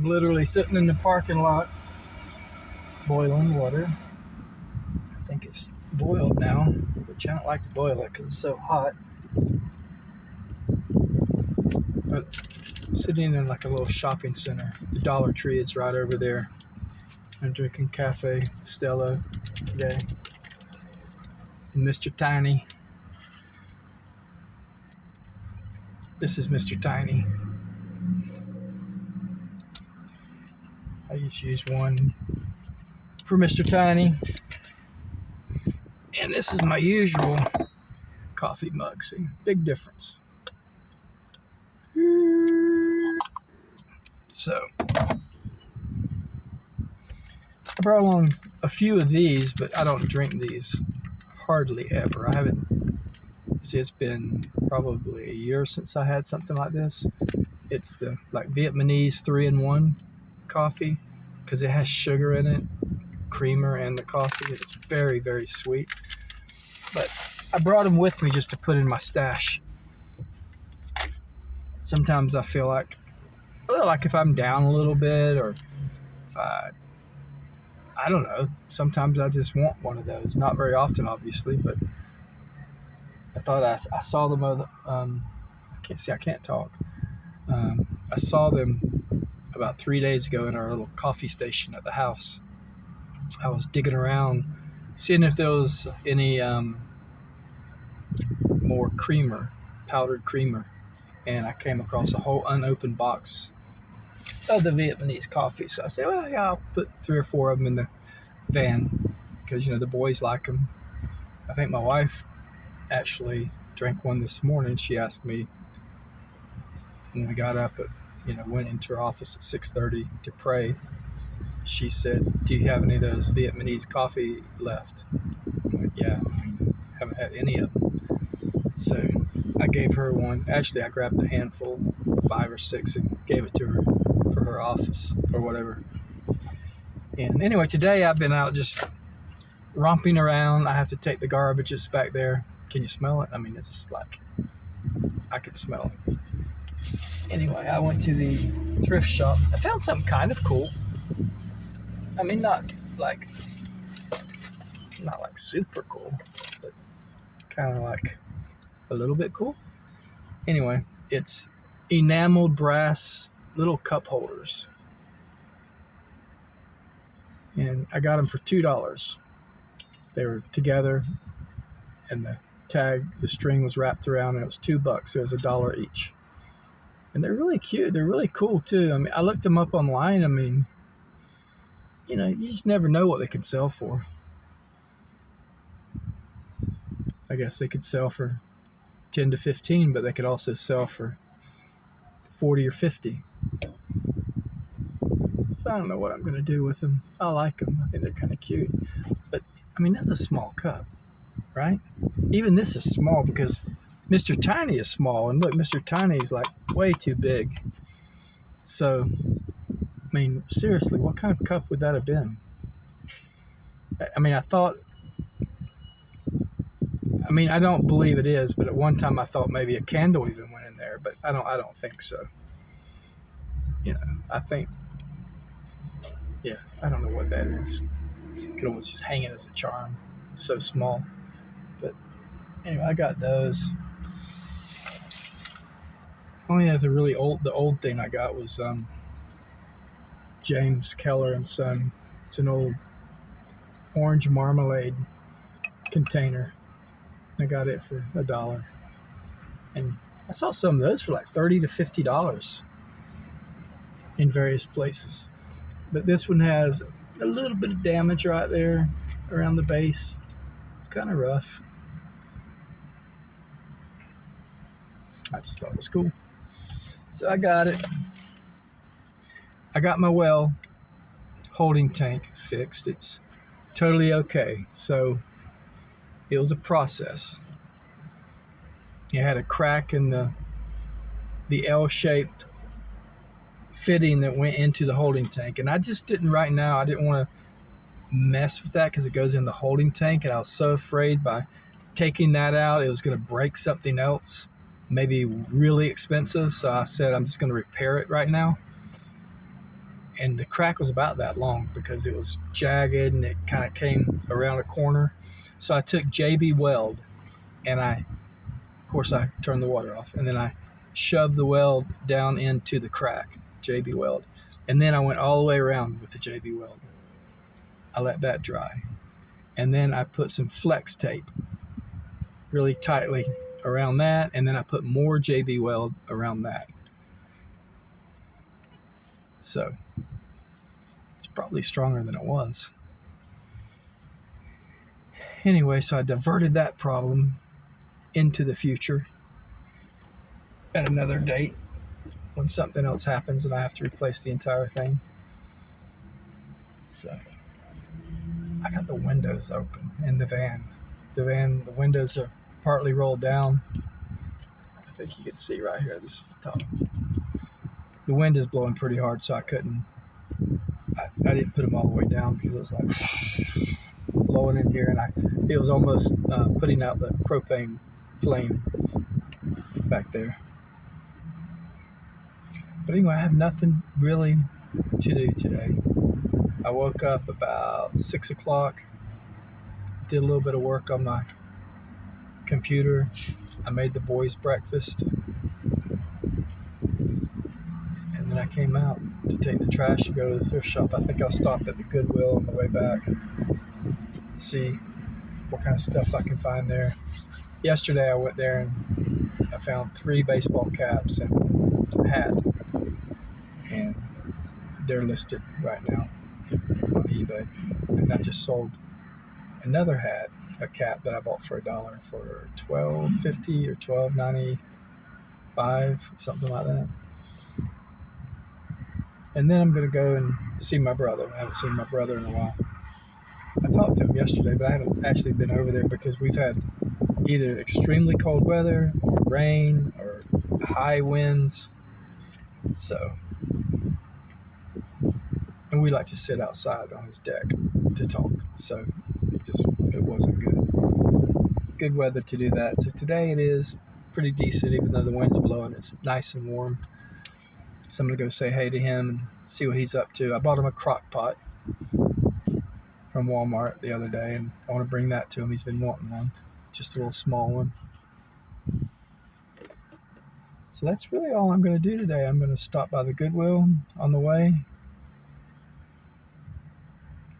I'm literally sitting in the parking lot boiling water. I think it's boiled now, which I don't like to boil it because it's so hot. But sitting in like a little shopping center. The Dollar Tree is right over there. I'm drinking Cafe Stella today. And Mr. Tiny. This is Mr. Tiny. I just use one for Mr. Tiny. And this is my usual coffee mug. See, big difference. So, I brought along a few of these, but I don't drink these hardly ever. I haven't, see, it's been probably a year since I had something like this. It's the like Vietnamese 3-in-1 coffee because it has sugar in it, creamer, and the coffee. It's very, very sweet. But I brought them with me just to put in my stash. Sometimes I feel like if I'm down a little bit, or if I don't know, sometimes I just want one of those. Not very often, obviously, but I thought I saw them. I can't talk. I saw them about 3 days ago in our little coffee station at the house. I was digging around, seeing if there was any more creamer, powdered creamer, and I came across a whole unopened box of the Vietnamese coffee. So I said, well, yeah, I'll put 3 or 4 of them in the van because, the boys like them. I think my wife actually drank one this morning. She asked me when we got up went into her office at 6:30 to pray. She said, do you have any of those Vietnamese coffee left? I'm like, yeah, haven't had any of them. So I gave her one. Actually, I grabbed a handful, 5 or 6, and gave it to her for her office or whatever. And anyway, today I've been out just romping around. I have to take the garbage. It's back there. Can you smell it? It's like I could smell it. Anyway, I went to the thrift shop. I found something kind of cool. Not like super cool, but kind of like a little bit cool. Anyway, it's enameled brass little cup holders. And I got them for $2. They were together, and the string was wrapped around, and it was $2. It was $1 each. And they're really cute. They're really cool too. I looked them up online. You just never know what they can sell for. I guess they could sell for 10 to 15, but they could also sell for 40 or 50. So I don't know what I'm going to do with them. I like them. I think they're kind of cute. But, that's a small cup, right? Even this is small because Mr. Tiny is small. And look, Mr. Tiny is like way too big. So, seriously, what kind of cup would that have been? I don't believe it is, but at one time I thought maybe a candle even went in there, but I don't think so. I don't know what that is. Could almost just hang it as a charm. It's so small. But anyway, I got those. Only the old thing I got was James Keller and Son. It's an old orange marmalade container. I got it for $1. And I saw some of those for like $30 to $50 in various places. But this one has a little bit of damage right there around the base. It's kind of rough. I just thought it was cool. So I got it. I got my well holding tank fixed. It's totally okay. So it was a process. It had a crack in the L-shaped fitting that went into the holding tank, and I just didn't want to mess with that because it goes in the holding tank, and I was so afraid by taking that out it was going to break something else, maybe really expensive. So I said I'm just going to repair it right now. and the crack was about that long because it was jagged and it kind of came around a corner. So I took JB Weld and of course, I turned the water off, and then I shoved the weld down into the crack, JB Weld, and then I went all the way around with the JB Weld. I let that dry, and then I put some flex tape really tightly around that, and then I put more JB Weld around that. So it's probably stronger than it was. Anyway, so I diverted that problem into the future at another date when something else happens and I have to replace the entire thing. So I got the windows open in the van. The windows are partly rolled down. I think you can see right here, this is the top. The wind is blowing pretty hard, so I didn't put them all the way down because it was like blowing in here, and it was almost putting out the propane flame back there. But anyway, I have nothing really to do today. I woke up about 6 o'clock, did a little bit of work on my computer. I made the boys breakfast, and then I came out to take the trash to go to the thrift shop. I think I'll stop at the Goodwill on the way back, see what kind of stuff I can find there. Yesterday I went there and I found 3 baseball caps and a hat, and they're listed right now on eBay. And I just sold another hat, a cap that I bought for $1 for $12.50 or $12.95, something like that. And then I'm going to go and see my brother. I haven't seen my brother in a while. I talked to him yesterday, but I haven't actually been over there because we've had either extremely cold weather or rain or high winds. So, and we like to sit outside on his deck to talk. So it wasn't good weather to do that. So today it is pretty decent, even though the wind's blowing. It's nice and warm. So I'm going to go say hey to him and see what he's up to. I bought him a crock pot from Walmart the other day, and I want to bring that to him. He's been wanting one, just a little small one. So that's really all I'm going to do today. I'm going to stop by the Goodwill on the way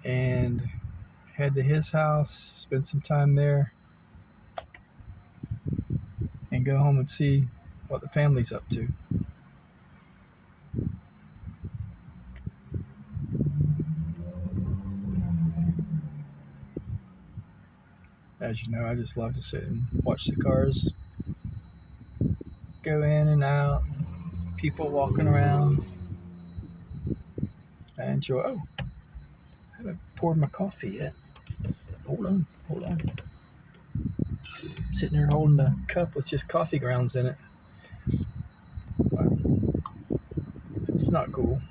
and head to his house, spend some time there, and go home and see what the family's up to. As you know, I just love to sit and watch the cars go in and out, people walking around. I enjoy. Oh, I haven't poured my coffee yet. Hold on. Sitting here holding a cup with just coffee grounds in it. Wow. It's not cool.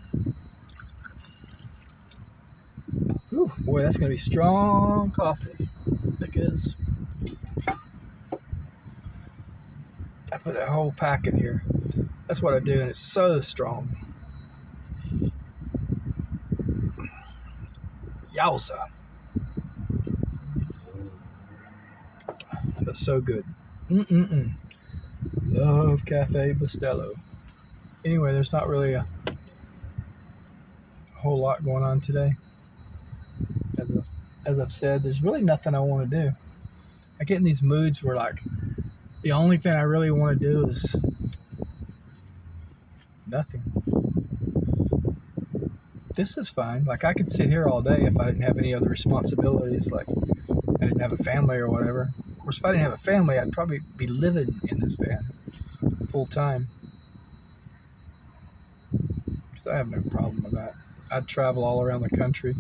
Ooh, boy, that's going to be strong coffee because I put that whole pack in here. That's what I do, and it's so strong. Yowza. But so good. Love Cafe Bustelo. Anyway, there's not really a whole lot going on today. As I've said, there's really nothing I want to do. I get in these moods where like the only thing I really want to do is nothing. This is fine. Like I could sit here all day if I didn't have any other responsibilities, like I didn't have a family or whatever. Of course, if I didn't have a family, I'd probably be living in this van full time. So I have no problem with that. I'd travel all around the country.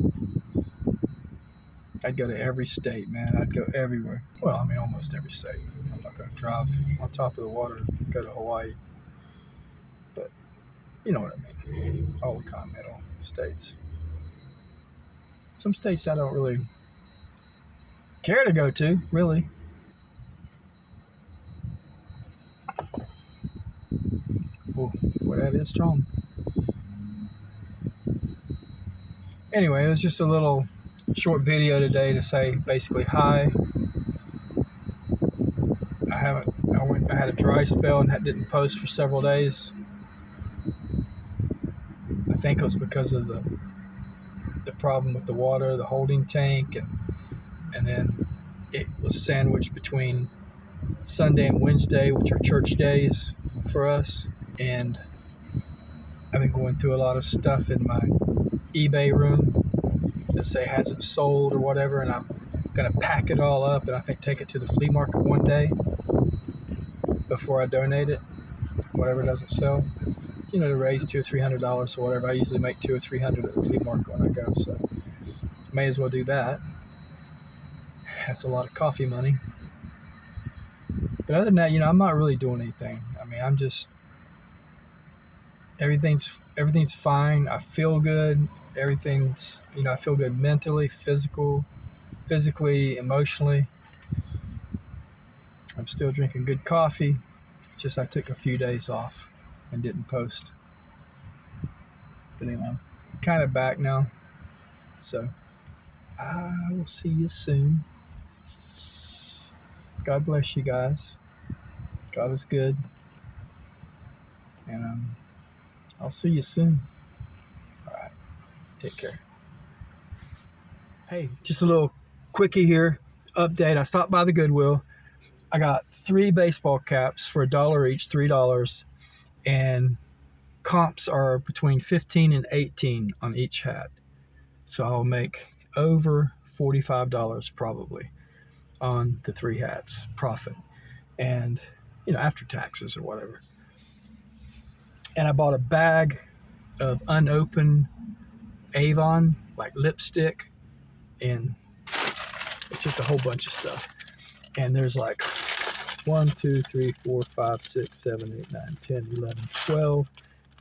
I'd go to every state, man. I'd go everywhere. Well, I mean, almost every state. I'm not going to drive on top of the water and go to Hawaii. But you know what I mean. All the continental states. Some states I don't really care to go to, really. Oh, boy, that is strong. Anyway, it was just a little short video today to say basically hi. I had a dry spell and didn't post for several days. I think it was because of the problem with the water, the holding tank, and then it was sandwiched between Sunday and Wednesday, which are church days for us. And I've been going through a lot of stuff in my eBay room that say hasn't sold or whatever, and I'm gonna pack it all up and I think take it to the flea market one day before I donate it, whatever doesn't sell. To raise $200 or $300 or whatever. I usually make $200 or $300 at the flea market when I go, so may as well do that. That's a lot of coffee money. But other than that, I'm not really doing anything. I mean, I'm just everything's fine. I feel good. Everything's I feel good mentally, physically, emotionally. I'm still drinking good coffee. It's just I took a few days off and didn't post. But anyway, I'm kind of back now. So I will see you soon. God bless you guys. God is good. And I'll see you soon. All right. Take care. Hey, just a little quickie here. Update. I stopped by the Goodwill. I got 3 baseball caps for $1 each, $3. And comps are between 15 and 18 on each hat. So I'll make over $45 probably on the 3 hats profit. And, after taxes or whatever. And I bought a bag of unopened Avon, like lipstick, and it's just a whole bunch of stuff. And there's like 1, 2, 3, 4, 5, 6, 7, 8, 9, 10, 11, 12,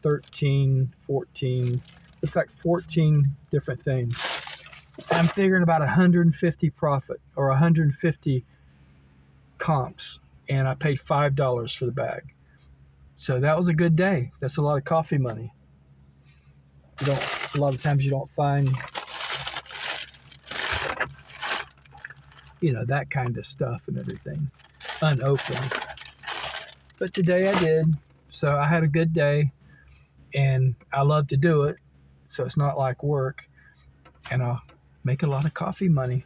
13, 14. It's like 14 different things. I'm figuring about 150 profit or 150 comps, and I paid $5 for the bag. So that was a good day. That's a lot of coffee money. A lot of times you don't find, that kind of stuff and everything unopened. But today I did. So I had a good day, and I love to do it. So it's not like work, and I'll make a lot of coffee money.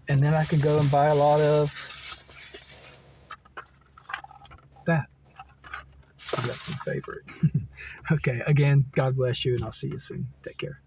And then I can go and buy a lot of that. That's my favorite. Okay, again, God bless you, and I'll see you soon. Take care.